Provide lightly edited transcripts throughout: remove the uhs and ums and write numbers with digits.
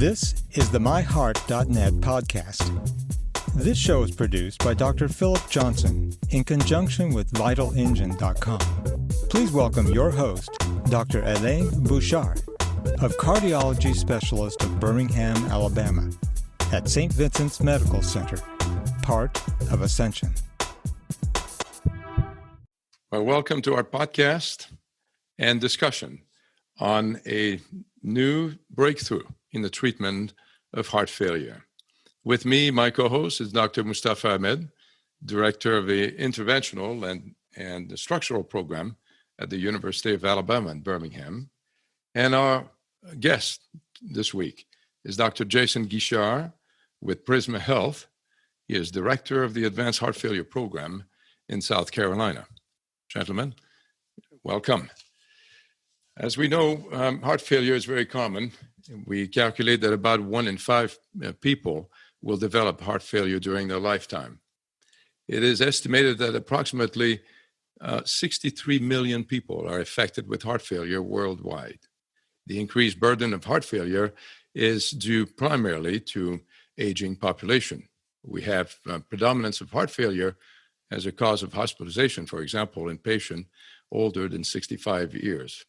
This is the MyHeart.net podcast. This show is produced by Dr. Philip Johnson in conjunction with VitalEngine.com. Please welcome your host, Dr. Alain Bouchard of Cardiology Specialists of Birmingham, Alabama, at St. Vincent's Medical Center, part of Ascension. Well, welcome to our podcast and discussion on a new breakthrough in the treatment of heart failure. With me, my co-host is Dr. Mustafa Ahmed, Director of the Interventional and the Structural Program at the University of Alabama in Birmingham. And our guest this week is Dr. Jason Guichard with Prisma Health. He is Director of the Advanced Heart Failure Program in South Carolina. Gentlemen, welcome. As we know, heart failure is very common. We calculate that about 1 in 5 people will develop heart failure during their lifetime. It is estimated that approximately 63 million people are affected with heart failure worldwide. The increased burden of heart failure is due primarily to aging population. We have predominance of heart failure as a cause of hospitalization, for example, in patients older than 65 years.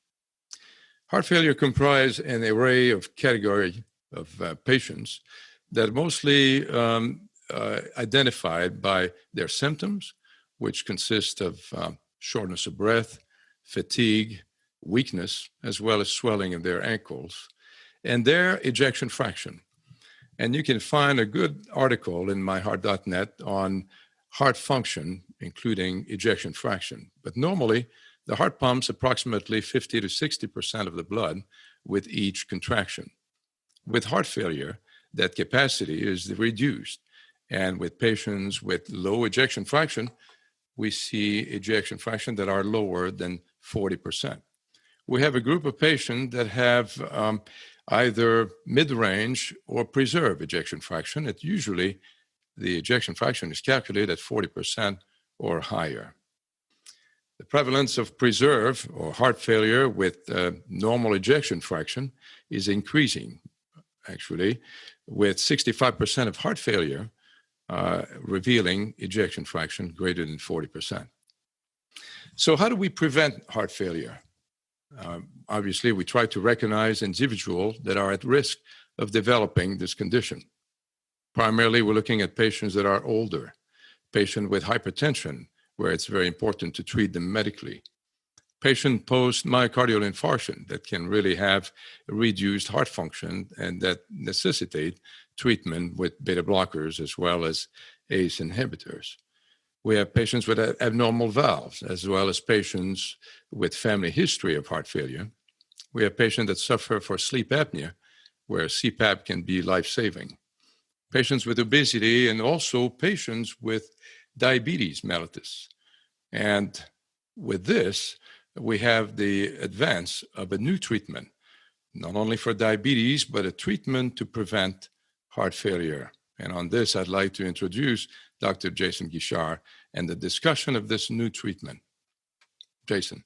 Heart failure comprises an array of category of patients that are mostly identified by their symptoms, which consist of shortness of breath, fatigue, weakness, as well as swelling of their ankles, and their ejection fraction. And you can find a good article in MyHeart.net on heart function, including ejection fraction. But normally, the heart pumps approximately 50 to 60% of the blood with each contraction. With heart failure, that capacity is reduced. And with patients with low ejection fraction, we see ejection fraction that are lower than 40%. We have a group of patients that have either mid-range or preserved ejection fraction. It usually, the ejection fraction is calculated at 40% or higher. The prevalence of preserved or heart failure with normal ejection fraction is increasing, actually, with 65% of heart failure revealing ejection fraction greater than 40%. So how do we prevent heart failure? Obviously, we try to recognize individuals that are at risk of developing this condition. Primarily, we're looking at patients that are older, patients with hypertension, where it's very important to treat them medically. Patient post myocardial infarction that can really have reduced heart function and that necessitate treatment with beta blockers as well as ACE inhibitors. We have patients with abnormal valves as well as patients with family history of heart failure. We have patients that suffer for sleep apnea, where CPAP can be life-saving. Patients with obesity and also patients with diabetes mellitus. And with this, we have the advance of a new treatment, not only for diabetes, but a treatment to prevent heart failure. And on this, I'd like to introduce Dr. Jason Guichard and the discussion of this new treatment. Jason.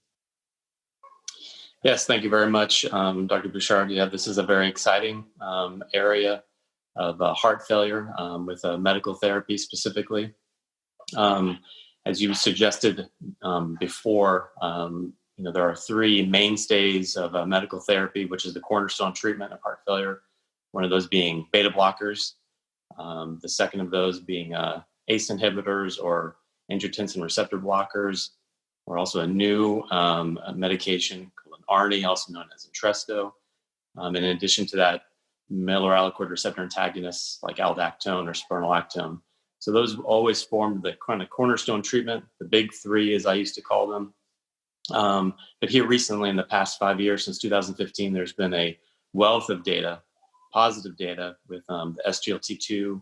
Yes, thank you very much, Dr. Bouchard. Yeah, this is a very exciting area of heart failure with medical therapy specifically. As you suggested before, there are 3 mainstays of medical therapy, which is the cornerstone treatment of heart failure. One of those being beta blockers. The second of those being ACE inhibitors or angiotensin receptor blockers, or also a new medication called an ARNI, also known as Entresto. And in addition to that, mineralocorticoid receptor antagonists like aldactone or spironolactone. So those always formed the kind of cornerstone treatment, the big 3, as I used to call them. But here recently, in the past 5 years, since 2015, there's been a wealth of data, positive data with the SGLT2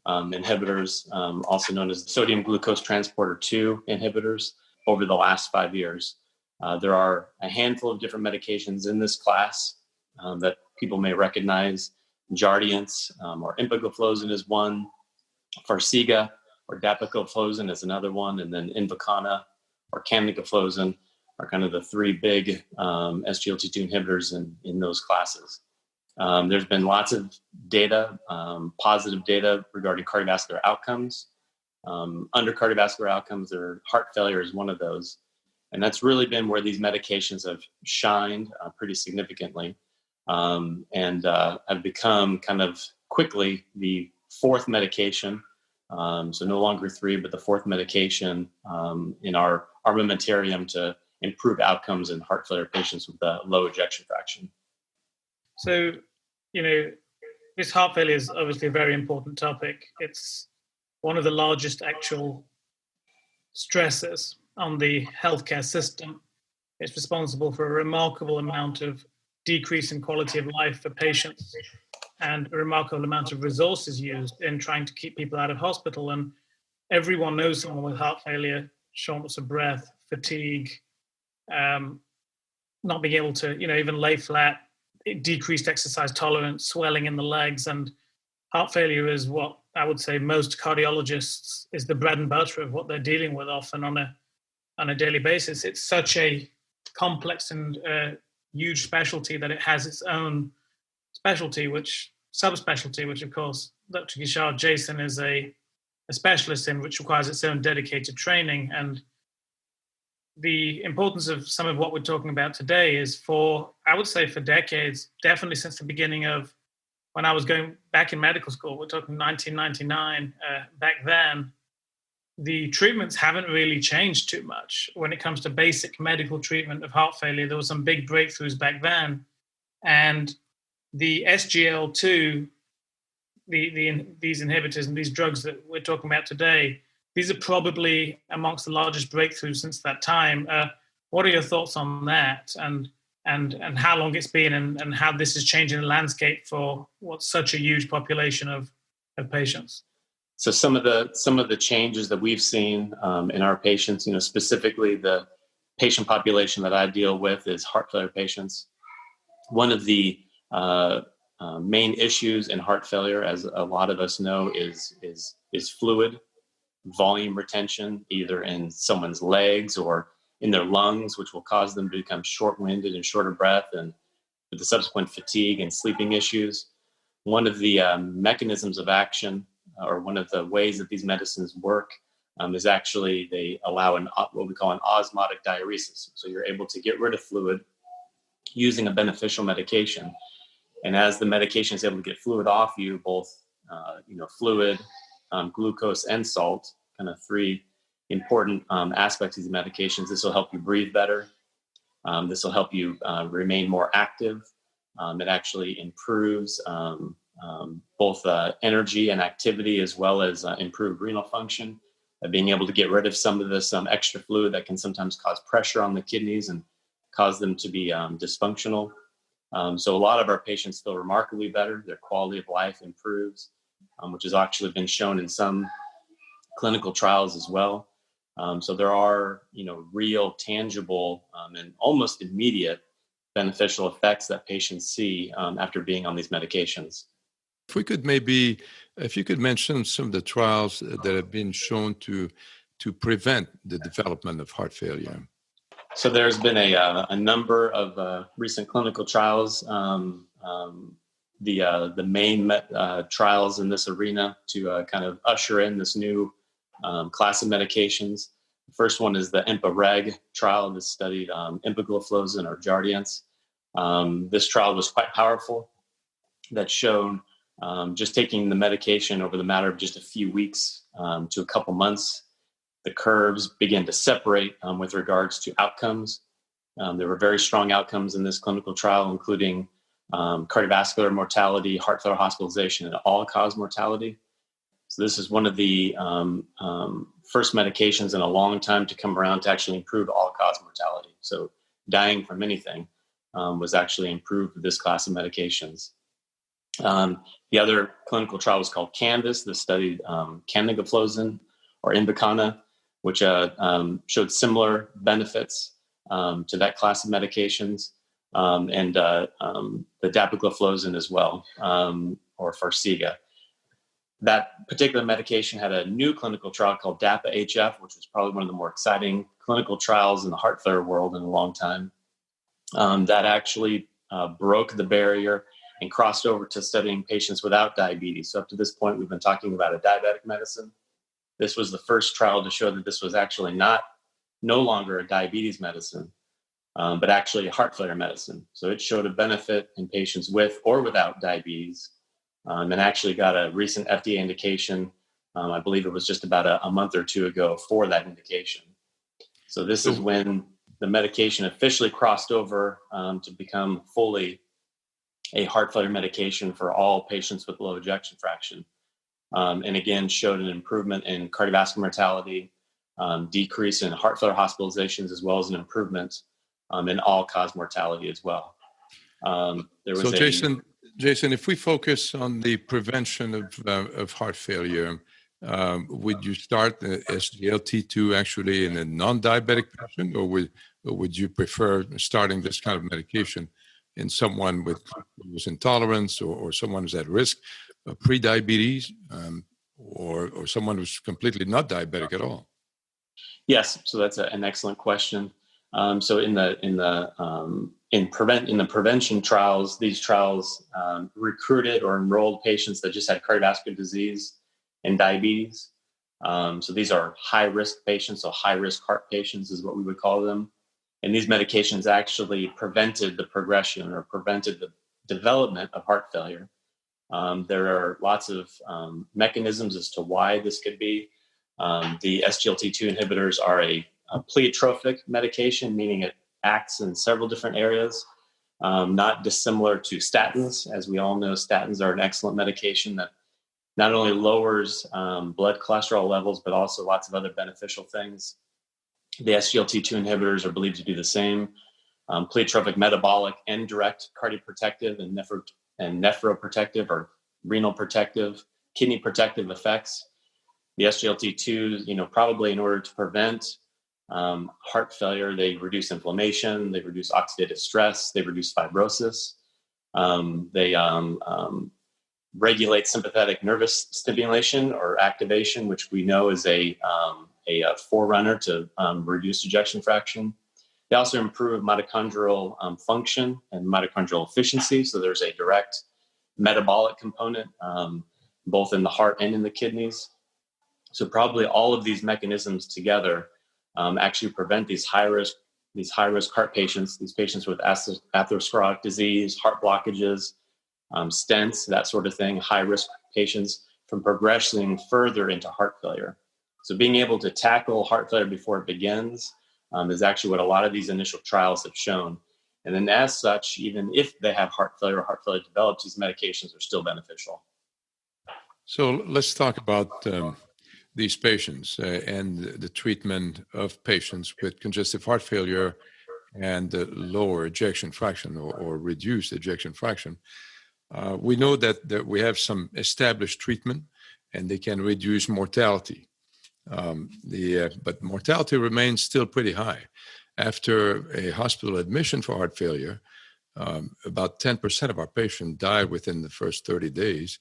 inhibitors, also known as sodium glucose transporter 2 inhibitors, over the last 5 years. There are a handful of different medications in this class that people may recognize. Jardiance or empagliflozin is one. Farxiga or dapagliflozin is another one. And then Invokana or camdagliflozin are kind of the 3 big SGLT2 inhibitors in those classes. There's been lots of data, positive data regarding cardiovascular outcomes. Under cardiovascular outcomes, heart failure is one of those. And that's really been where these medications have shined pretty significantly and have become kind of quickly the fourth medication. So no longer 3, but the fourth medication in our armamentarium to improve outcomes in heart failure patients with a low ejection fraction. So, this heart failure is obviously a very important topic. It's one of the largest actual stresses on the healthcare system. It's responsible for a remarkable amount of decrease in quality of life for patients and a remarkable amount of resources used in trying to keep people out of hospital. And everyone knows someone with heart failure, shortness of breath, fatigue, not being able to, even lay flat, decreased exercise tolerance, swelling in the legs. And heart failure is what I would say most cardiologists is the bread and butter of what they're dealing with often on a daily basis. It's such a complex and huge specialty that it has its own subspecialty, which of course Dr. Guichard, Jason, is a specialist in, which requires its own dedicated training. And the importance of some of what we're talking about today is I would say for decades, definitely since the beginning of when I was going back in medical school, we're talking 1999, back then, the treatments haven't really changed too much. When it comes to basic medical treatment of heart failure, there were some big breakthroughs back then. And the SGLT2, these inhibitors and these drugs that we're talking about today, these are probably amongst the largest breakthroughs since that time. What are your thoughts on that, and how long it's been, and how this is changing the landscape for what's such a huge population of patients? So some of the changes that we've seen in our patients, specifically the patient population that I deal with is heart failure patients. One of the main issues in heart failure, as a lot of us know, is fluid volume retention, either in someone's legs or in their lungs, which will cause them to become short-winded and short of breath, and with the subsequent fatigue and sleeping issues. One of the mechanisms of action, or one of the ways that these medicines work, is actually they allow what we call an osmotic diuresis. So you're able to get rid of fluid using a beneficial medication. And as the medication is able to get fluid off you, both fluid, glucose, and salt, kind of 3 important aspects of these medications. This will help you breathe better. This will help you remain more active. It actually improves both energy and activity, as well as improved renal function. Being able to get rid of some of this extra fluid that can sometimes cause pressure on the kidneys and cause them to be dysfunctional. So a lot of our patients feel remarkably better. Their quality of life improves, which has actually been shown in some clinical trials as well. So there are, real, tangible, and almost immediate beneficial effects that patients see after being on these medications. If you could mention some of the trials that have been shown to prevent the development of heart failure. So there's been a number of recent clinical trials. The main trials in this arena to kind of usher in this new class of medications. The first one is the IMPA-REG trial. This studied empagliflozin or Jardiance. This trial was quite powerful. That showed just taking the medication over the matter of just a few weeks to a couple months, the curves began to separate with regards to outcomes. There were very strong outcomes in this clinical trial, including cardiovascular mortality, heart failure hospitalization, and all-cause mortality. So this is one of the first medications in a long time to come around to actually improve all-cause mortality. So dying from anything was actually improved with this class of medications. The other clinical trial was called CANVAS. This studied canagliflozin or Invokana, which showed similar benefits to that class of medications, and the dapagliflozin as well, or Farxiga. That particular medication had a new clinical trial called DAPA-HF, which was probably one of the more exciting clinical trials in the heart failure world in a long time. That actually broke the barrier and and crossed over to studying patients without diabetes. So up to this point, we've been talking about a diabetic medicine. This was the first trial to show that this was actually no longer a diabetes medicine, but actually a heart failure medicine. So it showed a benefit in patients with or without diabetes, and actually got a recent FDA indication. I believe it was just about a month or two ago for that indication. So this is when the medication officially crossed over to become fully a heart failure medication for all patients with low ejection fraction. And again, showed an improvement in cardiovascular mortality, decrease in heart failure hospitalizations, as well as an improvement in all-cause mortality as well. Jason, if we focus on the prevention of heart failure, would you start the SGLT2 actually in a non-diabetic patient, or would you prefer starting this kind of medication in someone with glucose intolerance or someone who's at risk of pre-diabetes, or someone who's completely not diabetic at all? Yes, so that's an excellent question. So in the prevention trials, these trials recruited or enrolled patients that just had cardiovascular disease and diabetes. So these are high-risk patients, so high-risk heart patients is what we would call them. And these medications actually prevented the progression or prevented the development of heart failure. There are lots of mechanisms as to why this could be. The SGLT2 inhibitors are a pleiotropic medication, meaning it acts in several different areas, not dissimilar to statins. As we all know, statins are an excellent medication that not only lowers blood cholesterol levels, but also lots of other beneficial things. The SGLT2 inhibitors are believed to do the same. Pleiotropic metabolic and direct cardioprotective and nephroprotective or renal protective, kidney protective effects. The SGLT2s, probably in order to prevent heart failure, they reduce inflammation, they reduce oxidative stress, they reduce fibrosis. They regulate sympathetic nervous stimulation or activation, which we know is a forerunner to reduce ejection fraction. They also improve mitochondrial function and mitochondrial efficiency. So there's a direct metabolic component, both in the heart and in the kidneys. So probably all of these mechanisms together actually prevent these high-risk heart patients, these patients with atherosclerotic disease, heart blockages, stents, that sort of thing, high-risk patients from progressing further into heart failure. So being able to tackle heart failure before it begins is actually what a lot of these initial trials have shown. And then as such, even if they have heart failure develops, these medications are still beneficial. So let's talk about these patients and the treatment of patients with congestive heart failure and lower ejection fraction or reduced ejection fraction. We know that we have some established treatment and they can reduce mortality. But mortality remains still pretty high. After a hospital admission for heart failure, about 10% of our patients die within the first 30 days,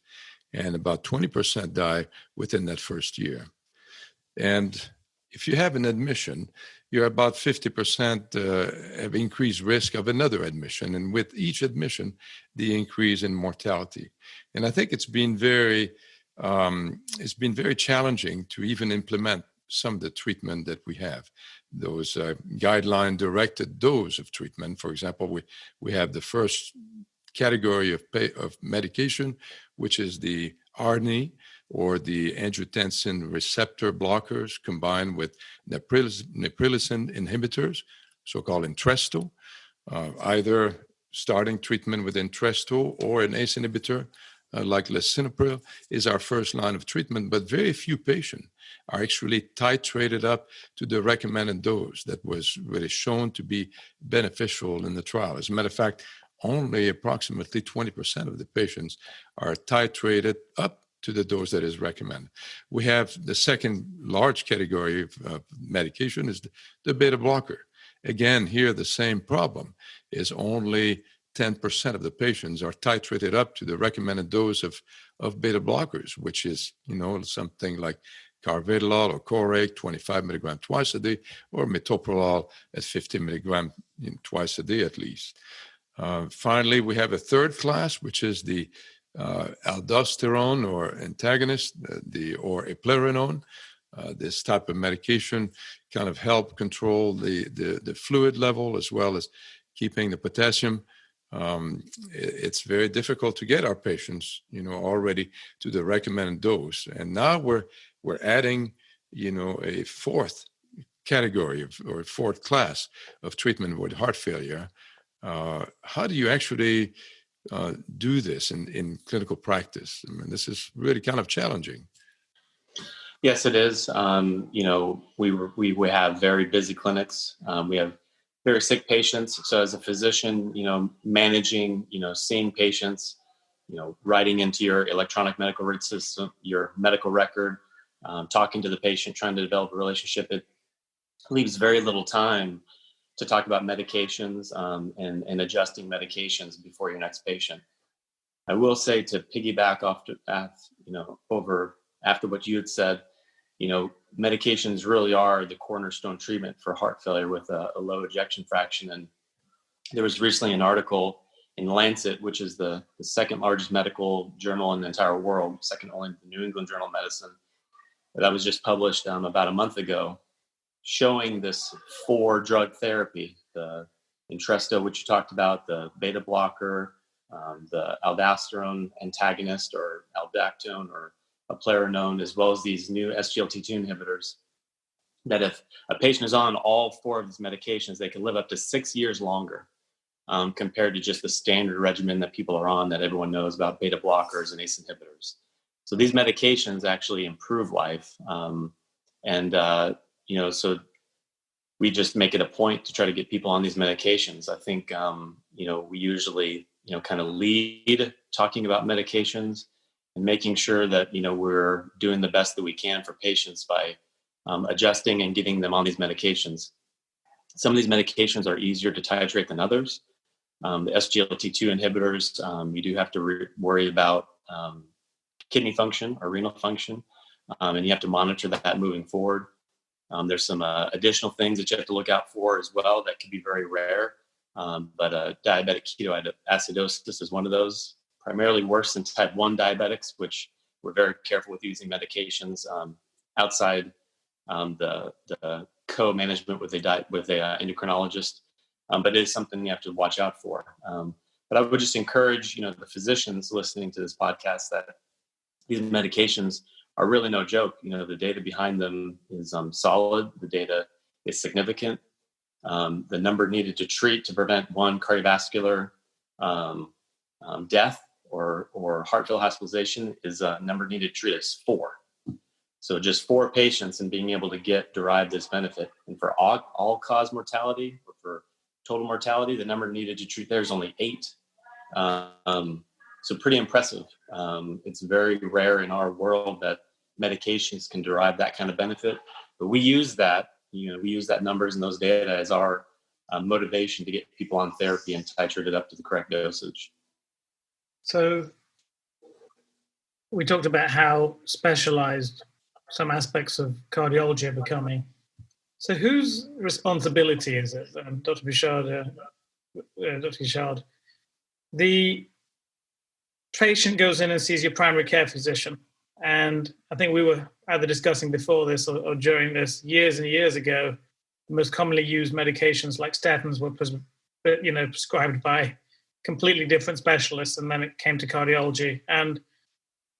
and about 20% die within that first year. And if you have an admission, you're about 50% have increased risk of another admission. And with each admission, the increase in mortality. And I think it's been very challenging to even implement some of the treatment that we have. Those guideline-directed dose of treatment, for example, we have the first category of medication, which is the ARNI, or the angiotensin receptor blockers combined with neprilysin inhibitors, so-called Entresto, either starting treatment with Entresto or an ACE inhibitor like lisinopril is our first line of treatment, but very few patients are actually titrated up to the recommended dose that was really shown to be beneficial in the trial. As a matter of fact, only approximately 20% of the patients are titrated up to the dose that is recommended. We have the second large category of medication is the beta blocker. Again, here the same problem is only 10% of the patients are titrated up to the recommended dose of beta blockers, which is, something like carvedilol or Corake, 25 milligram twice a day, or metoprolol at 50 milligram twice a day at least. Finally, we have a third class, which is the aldosterone or antagonist, or eplerenone. This type of medication kind of help control the fluid level as well as keeping the potassium. It's very difficult to get our patients, already to the recommended dose. And now we're adding, a fourth category or a fourth class of treatment with heart failure. How do you actually do this in clinical practice? I mean, this is really kind of challenging. Yes, it is. We have very busy clinics. We have very sick patients. So as a physician, managing, seeing patients, writing into your electronic medical record system, your medical record, talking to the patient, trying to develop a relationship, it leaves very little time to talk about medications and adjusting medications before your next patient. I will say, to piggyback after what you had said, medications really are the cornerstone treatment for heart failure with a low ejection fraction. And there was recently an article in Lancet, which is the second largest medical journal in the entire world, second only to the New England Journal of Medicine, that was just published about a month ago, showing this 4-drug therapy: the Entresto, which you talked about, the beta blocker, the aldosterone antagonist or aldactone or eplerenone, as well as these new SGLT2 inhibitors, that if a patient is on all 4 of these medications, they can live up to 6 years longer compared to just the standard regimen that people are on that everyone knows about, beta blockers and ACE inhibitors. So these medications actually improve life. So we just make it a point to try to get people on these medications. I think, we usually, kind of lead talking about medications and making sure that, we're doing the best that we can for patients by adjusting and getting them on these medications. Some of these medications are easier to titrate than others. The SGLT2 inhibitors, you do have to worry about kidney function or renal function, and you have to monitor that moving forward. There's some additional things that you have to look out for as well that can be very rare, but diabetic ketoacidosis is one of those, primarily worse than type 1 diabetics, which we're very careful with using medications outside the co-management with a endocrinologist, but it is something you have to watch out for. But I would just encourage, the physicians listening to this podcast that these medications are really no joke. The data behind them is solid. The data is significant. The number needed to treat to prevent one cardiovascular death or heart failure hospitalization is number needed to treat is 4. So just 4 patients and being able to derive this benefit. And for all cause mortality or for total mortality, the number needed to treat there is only 8. So pretty impressive. It's very rare in our world that medications can derive that kind of benefit, but we use that, numbers and those data as our motivation to get people on therapy and titrate it up to the correct dosage. So we talked about how specialized some aspects of cardiology are becoming. So whose responsibility is it, Dr. Bouchard, Dr. Guichard? The patient goes in and sees your primary care physician. And I think we were either discussing before this or during this, years and years ago, the most commonly used medications like statins were prescribed by completely different specialists, and then it came to cardiology. And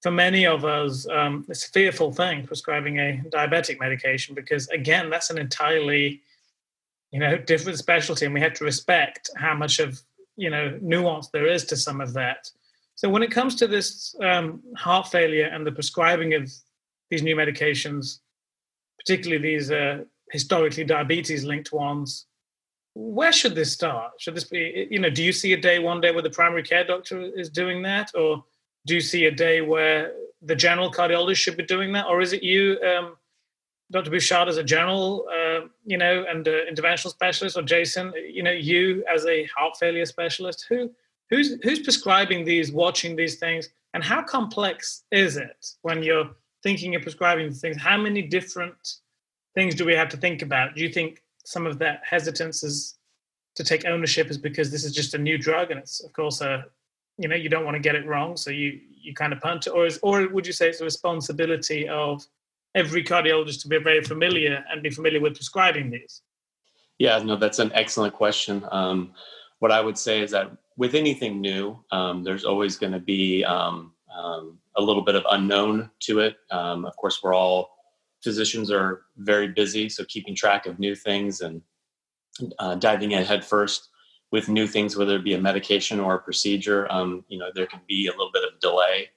for many of us, it's a fearful thing, prescribing a diabetic medication, because again, that's an entirely, different specialty, and we have to respect how much of, nuance there is to some of that. So when it comes to this heart failure and the prescribing of these new medications, particularly these historically diabetes-linked ones, where should this start? Should this be, do you see one day where the primary care doctor is doing that? Or do you see a day where the general cardiologist should be doing that? Or is it you, Dr. Bouchard, as a general, and interventional specialist, or Jason, you as a heart failure specialist? Who's prescribing these, watching these things? And how complex is it when you're thinking of prescribing things? How many different things do we have to think about? Do you think some of that hesitance is to take ownership is because this is just a new drug, and it's of course you don't want to get it wrong, so you kind of punt it, or would you say it's a responsibility of every cardiologist to be very familiar with prescribing these? Yeah, no, that's an excellent question. What I would say is that with anything new, there's always going to be a little bit of unknown to it. Of course, physicians are very busy, so keeping track of new things and diving in head first with new things, whether it be a medication or a procedure, there can be a little bit of delay.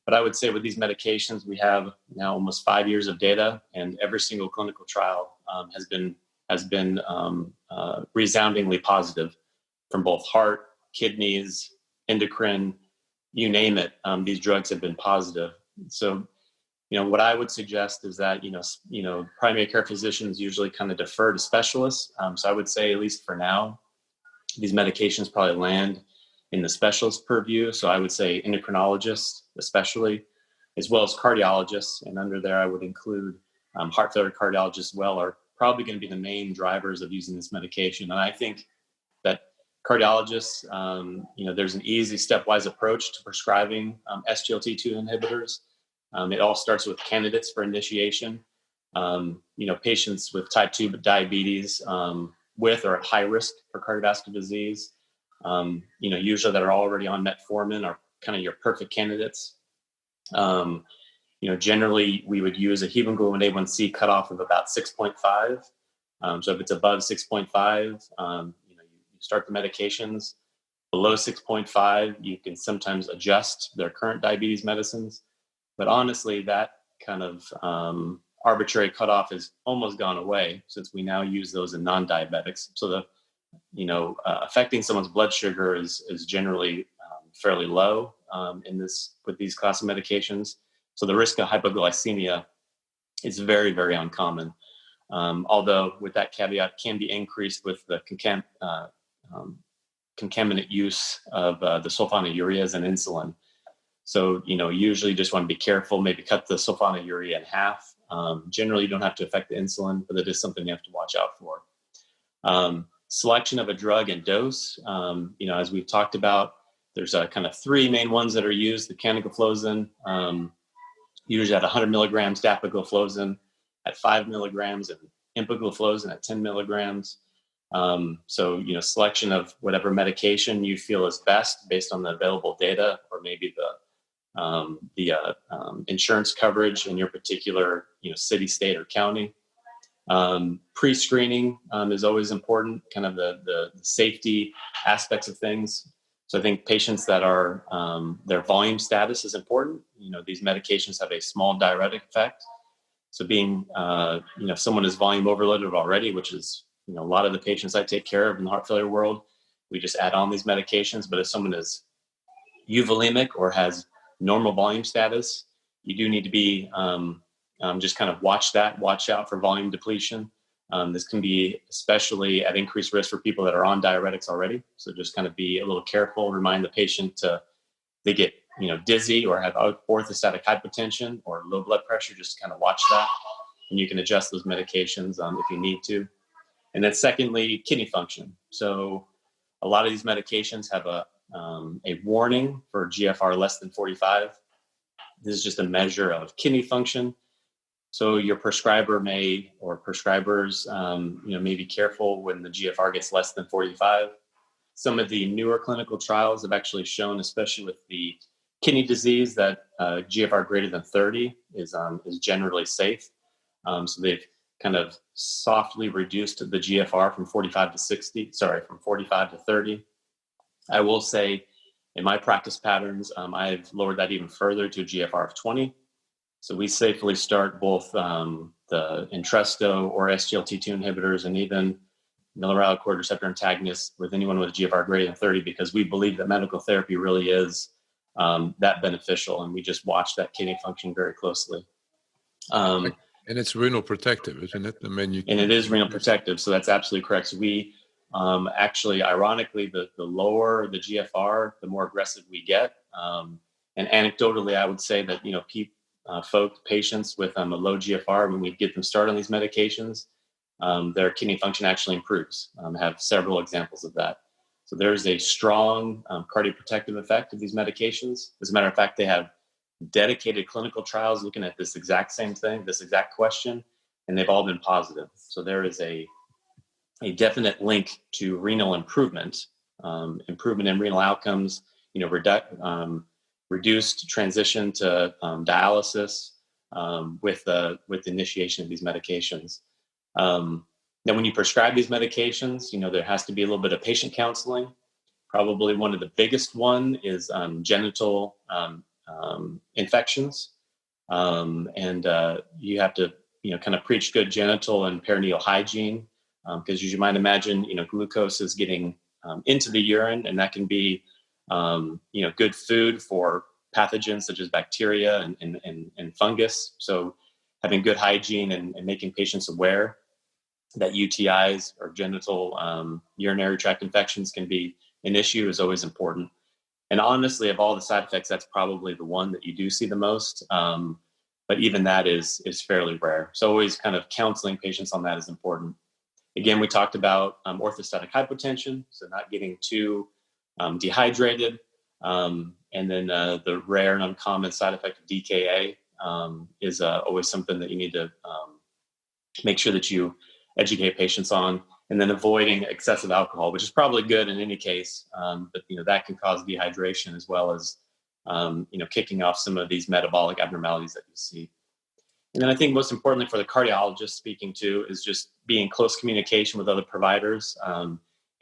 But I would say with these medications, we have now almost 5 years of data, and every single clinical trial has been resoundingly positive from both heart, kidneys, endocrine, you name it. These drugs have been positive. So, what I would suggest is that, primary care physicians usually kind of defer to specialists. So I would say, at least for now, these medications probably land in the specialist purview. So I would say endocrinologists, especially, as well as cardiologists. And under there, I would include heart failure cardiologists as well, are probably going to be the main drivers of using this medication. And I think that cardiologists, there's an easy stepwise approach to prescribing SGLT2 inhibitors. It all starts with candidates for initiation. Patients with type 2 diabetes with or at high risk for cardiovascular disease, usually that are already on metformin are kind of your perfect candidates. Generally we would use a hemoglobin A1C cutoff of about 6.5. So if it's above 6.5, you start the medications. Below 6.5, you can sometimes adjust their current diabetes medicines. But honestly, that kind of arbitrary cutoff has almost gone away since we now use those in non-diabetics. So affecting someone's blood sugar is generally fairly low with these class of medications. So the risk of hypoglycemia is very, very uncommon. Although with that caveat, can be increased with the concomitant use of the sulfonylureas and insulin. So, usually just want to be careful, maybe cut the sulfonylurea in half. Generally, you don't have to affect the insulin, but it is something you have to watch out for. Selection of a drug and dose, as we've talked about, there's kind of three main ones that are used: the canagliflozin, usually at 100 milligrams, dapagliflozin at 5 milligrams, and empagliflozin at 10 milligrams. So, selection of whatever medication you feel is best based on the available data, or maybe the insurance coverage in your particular, city, state, or county. Pre-screening is always important, kind of the safety aspects of things. So I think patients that are, their volume status is important. These medications have a small diuretic effect. So being, if someone is volume overloaded already, which is, a lot of the patients I take care of in the heart failure world, we just add on these medications. But if someone is euvolemic or has normal volume status, you do need to be just kind of watch out for volume depletion. This can be especially at increased risk for people that are on diuretics already. So just kind of be a little careful, remind the patient they get, dizzy or have orthostatic hypotension or low blood pressure, just to kind of watch that. And you can adjust those medications if you need to. And then secondly, kidney function. So a lot of these medications have a warning for GFR less than 45. This is just a measure of kidney function. So your prescriber prescribers may be careful when the GFR gets less than 45. Some of the newer clinical trials have actually shown, especially with the kidney disease, that GFR greater than 30 is generally safe. So they've kind of softly reduced the GFR from 45 to 30. I will say in my practice patterns, I've lowered that even further to a GFR of 20. So we safely start both the Entresto or SGLT2 inhibitors and even mineralocorticoid receptor antagonists with anyone with a GFR greater than 30, because we believe that medical therapy really is that beneficial, and we just watch that kidney function very closely. And it's renal protective, isn't it? And it is renal protective, so that's absolutely correct. So we actually, ironically, the lower the GFR, the more aggressive we get. And anecdotally, I would say that patients with a low GFR, when we get them started on these medications, their kidney function actually improves. I have several examples of that. So there's a strong cardioprotective effect of these medications. As a matter of fact, they have dedicated clinical trials looking at this exact same thing, this exact question, and they've all been positive. So there is a definite link to renal improvement, improvement in renal outcomes, reduced transition to dialysis with the initiation of these medications. Now, when you prescribe these medications, there has to be a little bit of patient counseling. Probably one of the biggest one is genital infections. And you have to, kind of preach good genital and peritoneal hygiene, because as you might imagine, glucose is getting into the urine, and that can be, good food for pathogens such as bacteria and fungus. So having good hygiene and making patients aware that UTIs or genital urinary tract infections can be an issue is always important. And honestly, of all the side effects, that's probably the one that you do see the most. But even that is fairly rare. So always kind of counseling patients on that is important. Again, we talked about orthostatic hypotension, so not getting too dehydrated. And then the rare and uncommon side effect of DKA is always something that you need to make sure that you educate patients on. And then avoiding excessive alcohol, which is probably good in any case, but that can cause dehydration as well as kicking off some of these metabolic abnormalities that you see. And then I think most importantly for the cardiologist speaking to is just being in close communication with other providers,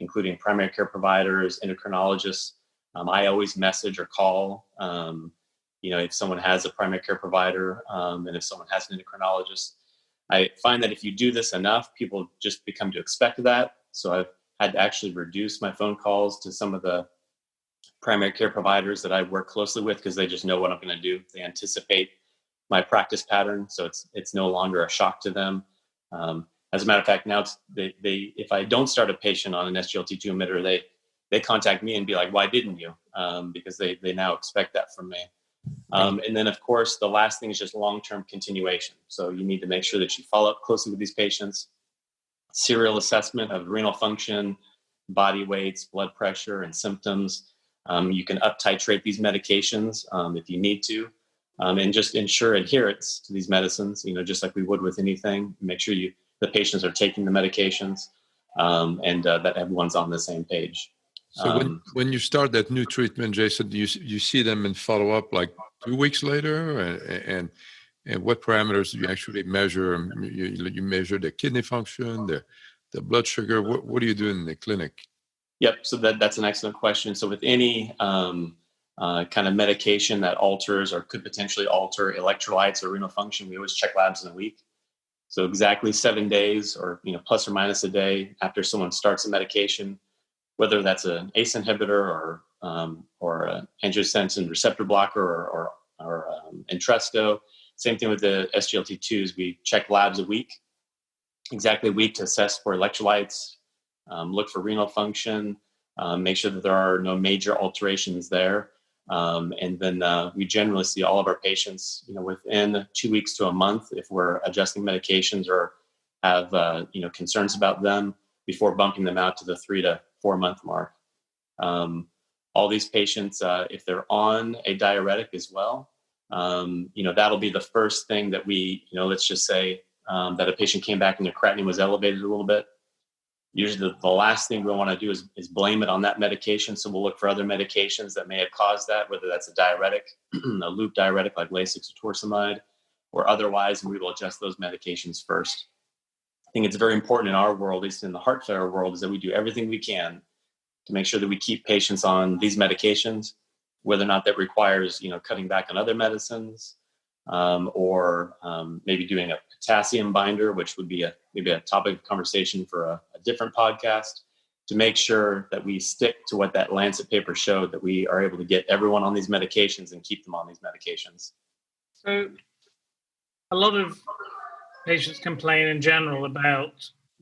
including primary care providers, endocrinologists. I always message or call, if someone has a primary care provider, and if someone has an endocrinologist. I find that if you do this enough, people just become to expect that. So I've had to actually reduce my phone calls to some of the primary care providers that I work closely with, because they just know what I'm going to do. They anticipate my practice pattern, so it's no longer a shock to them. As a matter of fact, now they if I don't start a patient on an SGLT2 emitter, they contact me and be like, "Why didn't you?" Because they now expect that from me. And then, of course, the last thing is just long-term continuation. So you need to make sure that you follow up closely with these patients. Serial assessment of renal function, body weights, blood pressure, and symptoms. You can up-titrate these medications if you need to, and just ensure adherence to these medicines, just like we would with anything. Make sure the patients are taking the medications, and that everyone's on the same page. So when you start that new treatment, Jason, you see them and follow up like 2 weeks later, and what parameters do you actually measure? You measure the kidney function, the blood sugar. What do you do in the clinic? Yep. So that's an excellent question. So with any kind of medication that alters or could potentially alter electrolytes or renal function, we always check labs in a week. So exactly 7 days or plus or minus a day after someone starts a medication, whether that's an ACE inhibitor or an angiotensin receptor blocker or Entresto. Same thing with the SGLT2s. We check labs exactly a week to assess for electrolytes, look for renal function, make sure that there are no major alterations there. And then we generally see all of our patients, within 2 weeks to a month if we're adjusting medications or have, concerns about them before bumping them out to the 3 to 4 month mark. All these patients, if they're on a diuretic as well, that'll be the first thing that we, let's just say that a patient came back and their creatinine was elevated a little bit. Usually the last thing we want to do is blame it on that medication. So we'll look for other medications that may have caused that, whether that's a diuretic, a loop diuretic like Lasix or torsemide, or otherwise, and we will adjust those medications first. I think it's very important in our world, at least in the heart failure world, is that we do everything we can to make sure that we keep patients on these medications, whether or not that requires, cutting back on other medicines, or maybe doing a potassium binder, which would be maybe a topic of conversation for a different podcast, to make sure that we stick to what that Lancet paper showed, that we are able to get everyone on these medications and keep them on these medications. So a lot of patients complain in general about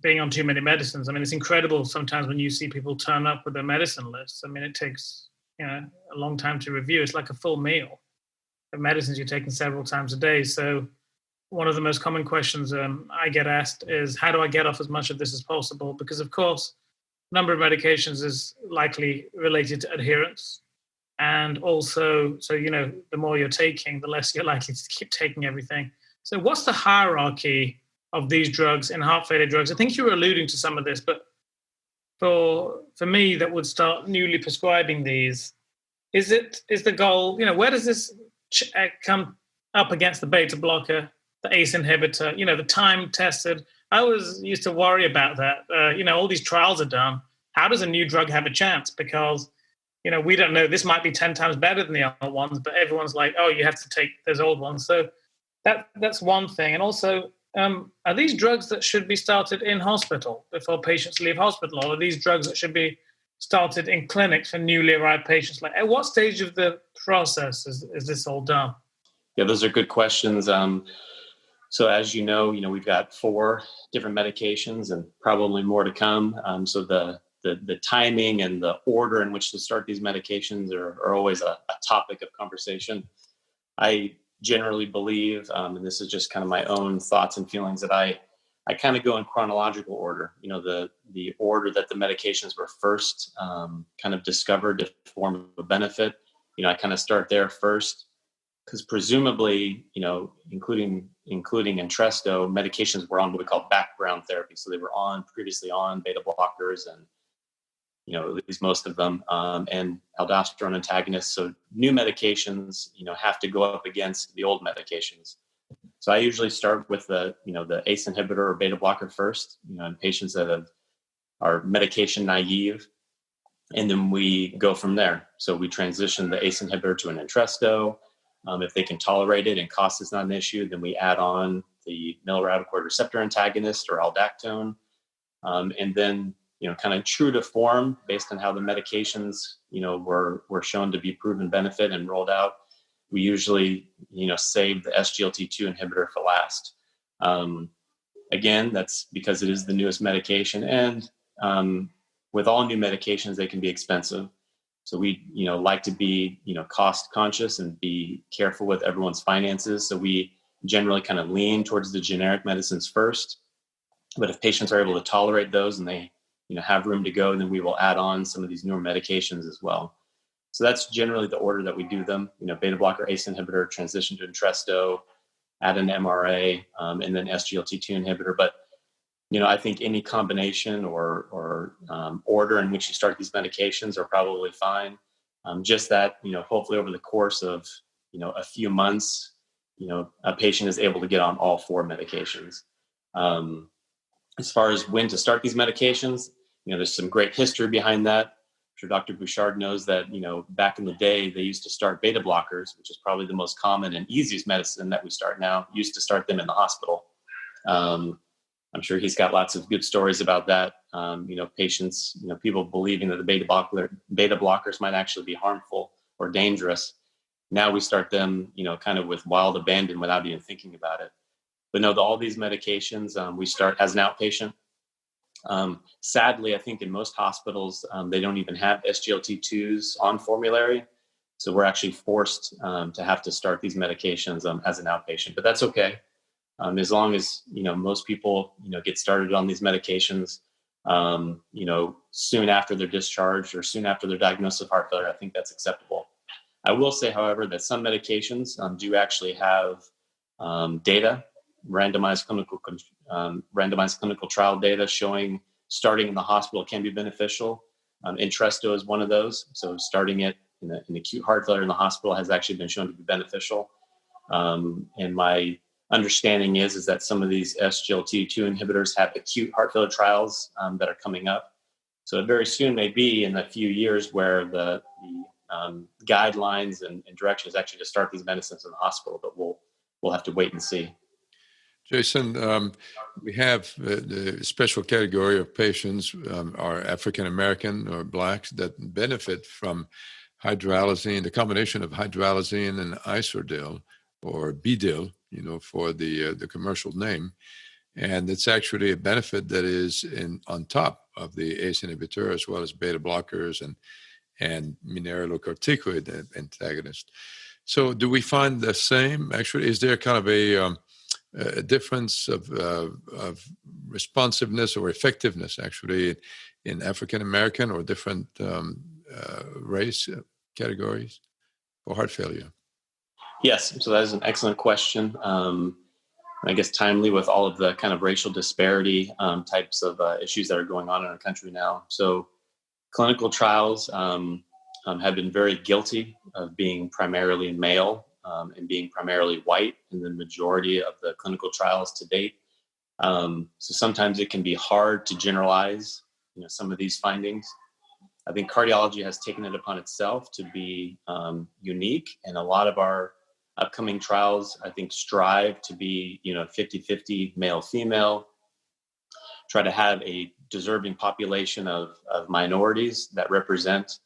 being on too many medicines. I mean, it's incredible sometimes when you see people turn up with their medicine lists. I mean, it takes a long time to review. It's like a full meal of medicines you're taking several times a day. So one of the most common questions I get asked is, how do I get off as much of this as possible? Because, of course, number of medications is likely related to adherence. And also, so, the more you're taking, the less you're likely to keep taking everything. So what's the hierarchy of these drugs in heart failure drugs? I think you were alluding to some of this, but for me that would start newly prescribing these, is the goal, where does this come up against the beta blocker, the ACE inhibitor, the time tested? I always used to worry about that. All these trials are done. How does a new drug have a chance? Because, we don't know, this might be 10 times better than the old ones, but everyone's like, oh, you have to take those old ones. So that's one thing. And also, are these drugs that should be started in hospital before patients leave hospital? Or are these drugs that should be started in clinics for newly arrived patients? Like, at what stage of the process is this all done? Yeah, those are good questions. So as you know, we've got 4 different medications and probably more to come. So the timing and the order in which to start these medications are always a topic of conversation. I generally believe, and this is just kind of my own thoughts and feelings, that I kind of go in chronological order. The order that the medications were first kind of discovered to form a benefit. I kind of start there first, because presumably, including Entresto, medications were on what we call background therapy. So they were previously on beta blockers and, at least most of them, and aldosterone antagonists. So new medications, have to go up against the old medications. So I usually start with the ACE inhibitor or beta blocker first, in patients that are medication naive. And then we go from there. So we transition the ACE inhibitor to an Entresto. If they can tolerate it and cost is not an issue, then we add on the mineralocorticoid receptor antagonist or aldactone. And then, kind of true to form based on how the medications, were shown to be proven benefit and rolled out, we usually, save the SGLT2 inhibitor for last. Again, that's because it is the newest medication. And with all new medications, they can be expensive. So we, like to be, cost conscious and be careful with everyone's finances. So we generally kind of lean towards the generic medicines first. But if patients are able to tolerate those and they, have room to go, then we will add on some of these newer medications as well. So that's generally the order that we do them. Beta blocker, ACE inhibitor, transition to Entresto, add an MRA, and then SGLT2 inhibitor. But I think any combination or order in which you start these medications are probably fine. Just that, hopefully over the course of, a few months, a patient is able to get on all 4 medications. As far as when to start these medications, there's some great history behind that. I'm sure Dr. Bouchard knows that, back in the day, they used to start beta blockers, which is probably the most common and easiest medicine that we start now, used to start them in the hospital. I'm sure he's got lots of good stories about that. Patients, people believing that the beta blockers might actually be harmful or dangerous. Now we start them, kind of with wild abandon without even thinking about it. But no, all these medications, we start as an outpatient. Sadly, I think in most hospitals, they don't even have SGLT2s on formulary. So we're actually forced to have to start these medications as an outpatient, but that's okay. As long as, most people, get started on these medications, soon after their discharge or soon after their diagnosis of heart failure, I think that's acceptable. I will say, however, that some medications do actually have data, randomized clinical trial data showing starting in the hospital can be beneficial. Entresto is one of those. So starting it in acute heart failure in the hospital has actually been shown to be beneficial. And my understanding is that some of these SGLT2 inhibitors have acute heart failure trials that are coming up. So it very soon may be in a few years where the guidelines and direction is actually to start these medicines in the hospital, but we'll have to wait and see. Jason, we have the special category of patients are African American or Blacks that benefit from hydralazine, the combination of hydralazine and isodil or Bdil, for the commercial name. And it's actually a benefit that is on top of the ACE inhibitor as well as beta blockers and mineralocorticoid antagonist. So do we find the same? Actually, is there kind of a difference of responsiveness or effectiveness, actually, in African American or different race categories for heart failure? Yes, so that is an excellent question. I guess timely with all of the kind of racial disparity types of issues that are going on in our country now. So clinical trials have been very guilty of being primarily male and being primarily white in the majority of the clinical trials to date. So sometimes it can be hard to generalize, some of these findings. I think cardiology has taken it upon itself to be unique, and a lot of our upcoming trials, I think, strive to be, 50-50 male-female, try to have a deserving population of minorities that represent,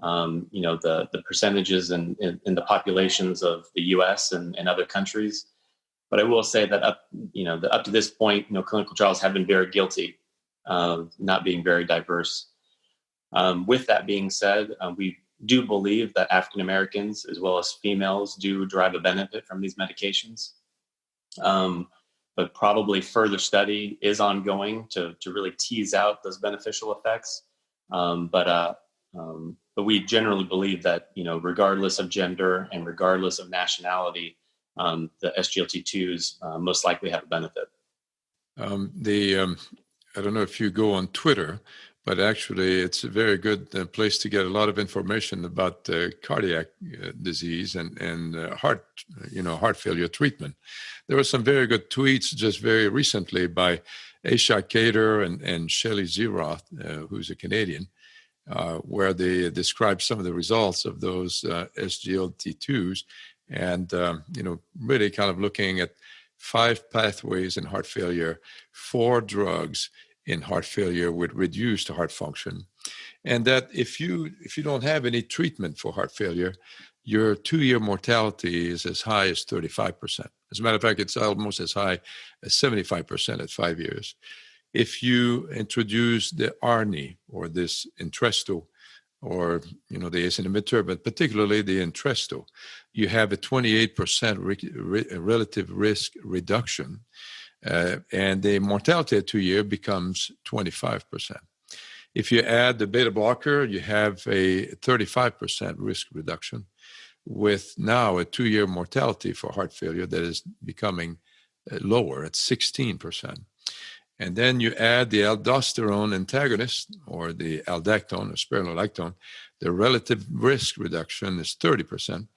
the percentages in the populations of the U.S. and other countries. But I will say that up to this point, clinical trials have been very guilty of not being very diverse. With that being said, we do believe that African Americans as well as females do derive a benefit from these medications. But probably further study is ongoing to really tease out those beneficial effects. But we generally believe that, regardless of gender and regardless of nationality, the SGLT2s most likely have a benefit. I don't know if you go on Twitter, but actually it's a very good place to get a lot of information about cardiac disease and heart failure treatment. There were some very good tweets just very recently by Aisha Kader and Shelley Zeroth, who's a Canadian, where they describe some of the results of those SGLT2s and, really kind of looking at 5 pathways in heart failure, 4 drugs in heart failure with reduced heart function. And that if you don't have any treatment for heart failure, your 2-year mortality is as high as 35%. As a matter of fact, it's almost as high as 75% at 5 years. If you introduce the ARNI or this Entresto or, the ACE inhibitor, but particularly the Entresto, you have a 28% relative risk reduction. And the mortality at 2 years becomes 25%. If you add the beta blocker, you have a 35% risk reduction with now a 2-year mortality for heart failure that is becoming lower at 16%. And then you add the aldosterone antagonist or the aldactone or spironolactone, the relative risk reduction is 30%.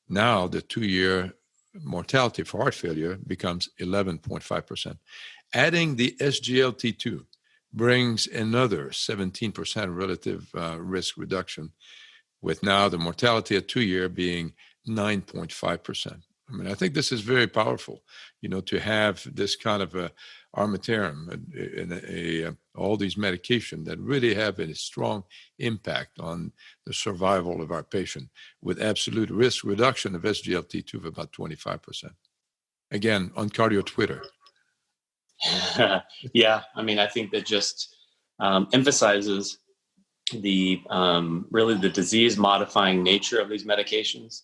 Now the 2-year mortality for heart failure becomes 11.5%. Adding the SGLT2 brings another 17% relative risk reduction, with now the mortality at 2 years being 9.5%. I mean, I think this is very powerful, to have this kind of a armamentarium and all these medications that really have a strong impact on the survival of our patient with absolute risk reduction of SGLT2 of about 25%. Again, on cardio Twitter. Yeah, I mean, I think that just emphasizes the really the disease-modifying nature of these medications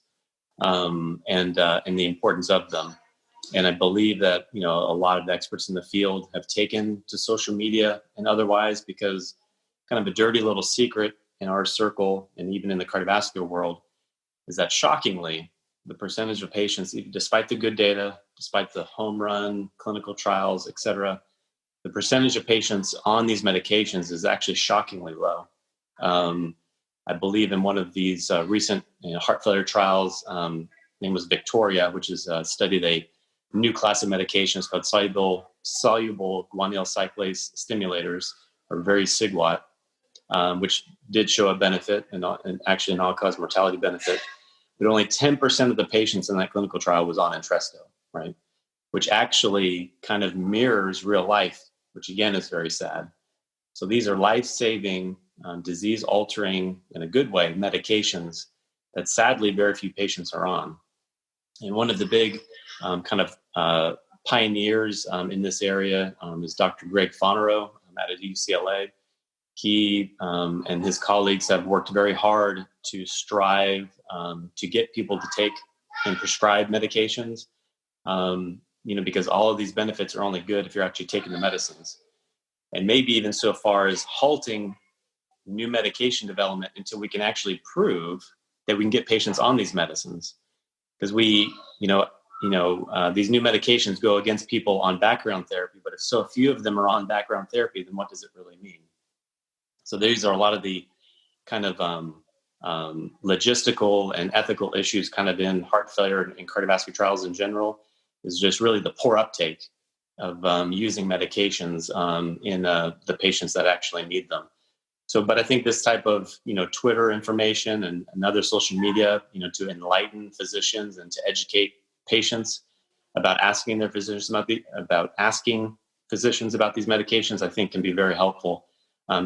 and the importance of them. And I believe that, a lot of the experts in the field have taken to social media and otherwise, because kind of a dirty little secret in our circle and even in the cardiovascular world is that shockingly, the percentage of patients, despite the good data, despite the home run clinical trials, et cetera, the percentage of patients on these medications is actually shockingly low. I believe in one of these recent heart failure trials, name was Victoria, which is studied a new class of medications called soluble guanylyl cyclase stimulators, or very SIGWAT, which did show a benefit and actually an all-cause mortality benefit. But only 10% of the patients in that clinical trial was on Entresto, right? Which actually kind of mirrors real life, which again is very sad. So these are life-saving, disease-altering, in a good way, medications that sadly very few patients are on. And one of the big pioneers in this area is Dr. Greg Fonarow at UCLA. He and his colleagues have worked very hard to strive to get people to take and prescribe medications. because all of these benefits are only good if you're actually taking the medicines. And maybe even so far as halting new medication development until we can actually prove that we can get patients on these medicines. Because these new medications go against people on background therapy, but if so few of them are on background therapy, then what does it really mean? So these are a lot of the kind of logistical and ethical issues kind of in heart failure and cardiovascular trials in general, is just really the poor uptake of using medications in the patients that actually need them. So, but I think this type of, Twitter information and other social media, to enlighten physicians and to educate patients about asking their physicians about physicians about these medications, I think can be very helpful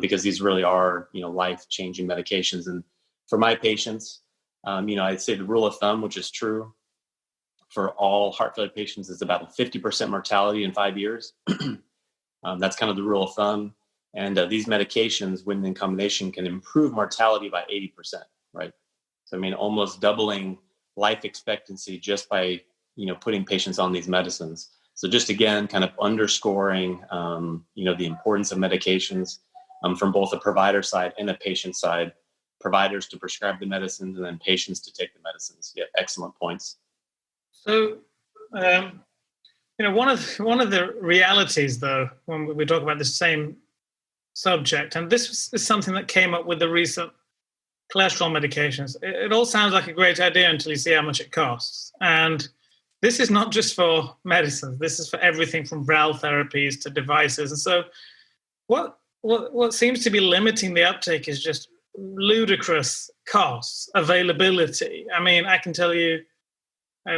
because these really are, life-changing medications. And for my patients, I'd say the rule of thumb, which is true for all heart failure patients, is about a 50% mortality in 5 years. That's kind of the rule of thumb. And these medications, when in combination, can improve mortality by 80%, right? So, almost doubling life expectancy just by, putting patients on these medicines. So just again, kind of underscoring, the importance of medications from both a provider side and a patient side, providers to prescribe the medicines and then patients to take the medicines. Yeah, excellent points. So, one of the realities, though, when we talk about the same subject, and this is something that came up with the recent cholesterol medications. It all sounds like a great idea until you see how much it costs. And this is not just for medicines. This is for everything from valve therapies to devices. And so what seems to be limiting the uptake is just ludicrous costs, availability. I can tell you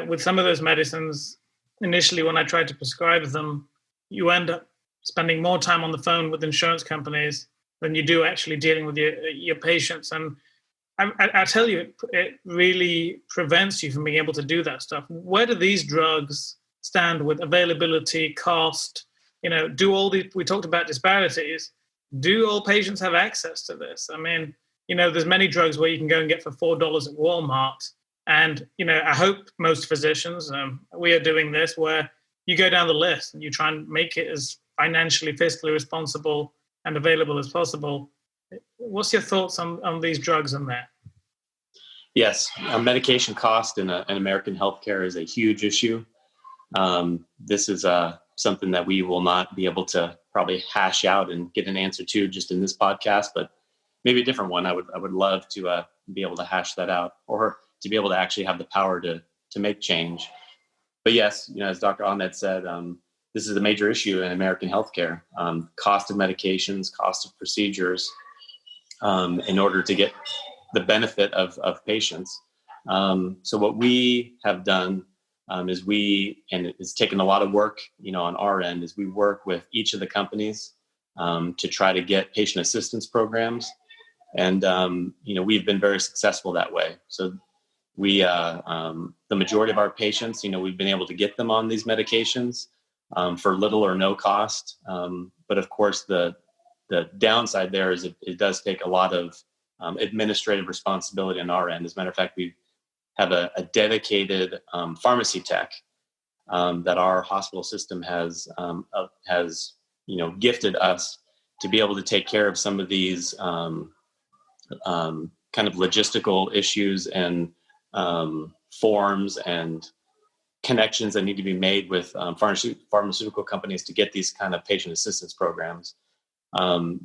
with some of those medicines, initially when I tried to prescribe them, you end up spending more time on the phone with insurance companies than you do actually dealing with your patients. And I tell you, it really prevents you from being able to do that stuff. Where do these drugs stand with availability, cost? We talked about disparities. Do all patients have access to this? There's many drugs where you can go and get for $4 at Walmart. And, I hope most physicians, we are doing this, where you go down the list and you try and make it as financially, fiscally responsible and available as possible. What's your thoughts on these drugs and that? Yes, medication cost in American healthcare is a huge issue. This is something that we will not be able to probably hash out and get an answer to just in this podcast, but maybe a different one. I would love to be able to hash that out, or to be able to actually have the power to make change. But yes, as Dr. Ahmed said, this is a major issue in American healthcare. Cost of medications, cost of procedures, in order to get the benefit of patients. So what we have done is and it's taken a lot of work, on our end, is we work with each of the companies to try to get patient assistance programs. And, we've been very successful that way. So we, the majority of our patients, we've been able to get them on these medications for little or no cost. But of course, the downside there is it does take a lot of administrative responsibility on our end. As a matter of fact, we have a dedicated pharmacy tech that our hospital system has gifted us to be able to take care of some of these kind of logistical issues and forms and connections that need to be made with pharmaceutical companies to get these kind of patient assistance programs.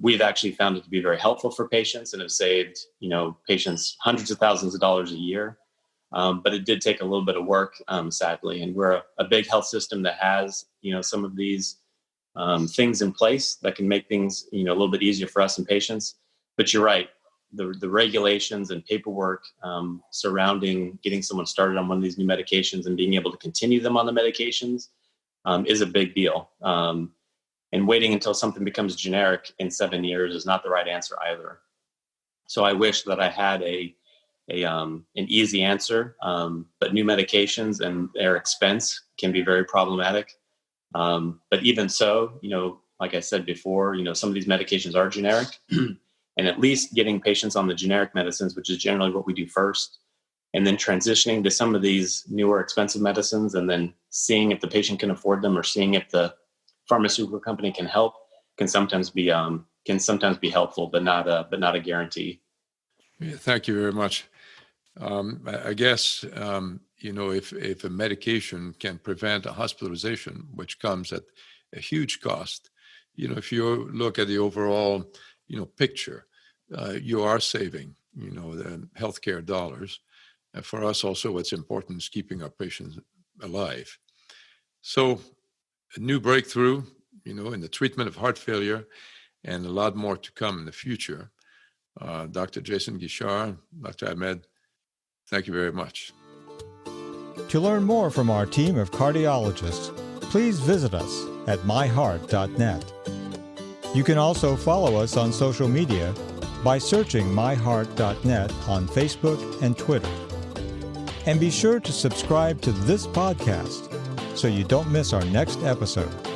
We've actually found it to be very helpful for patients and have saved, patients hundreds of thousands of dollars a year. But it did take a little bit of work, sadly. And we're a big health system that has, some of these things in place that can make things, a little bit easier for us and patients. But you're right. The regulations and paperwork surrounding getting someone started on one of these new medications and being able to continue them on the medications is a big deal. And waiting until something becomes generic in 7 years is not the right answer either. So I wish that I had an easy answer, but new medications and their expense can be very problematic. But even so, like I said before, some of these medications are generic. And at least getting patients on the generic medicines, which is generally what we do first, and then transitioning to some of these newer expensive medicines, and then seeing if the patient can afford them or seeing if the pharmaceutical company can help can sometimes be helpful, but not a guarantee. Yeah, thank you very much. I guess if a medication can prevent a hospitalization, which comes at a huge cost, if you look at the overall picture, you are saving the healthcare dollars. And for us also, what's important is keeping our patients alive. So a new breakthrough, in the treatment of heart failure, and a lot more to come in the future. Dr. Jason Guichard, Dr. Ahmed, thank you very much. To learn more from our team of cardiologists, please visit us at MyHeart.net. You can also follow us on social media by searching MyHeart.net on Facebook and Twitter. And be sure to subscribe to this podcast so you don't miss our next episode.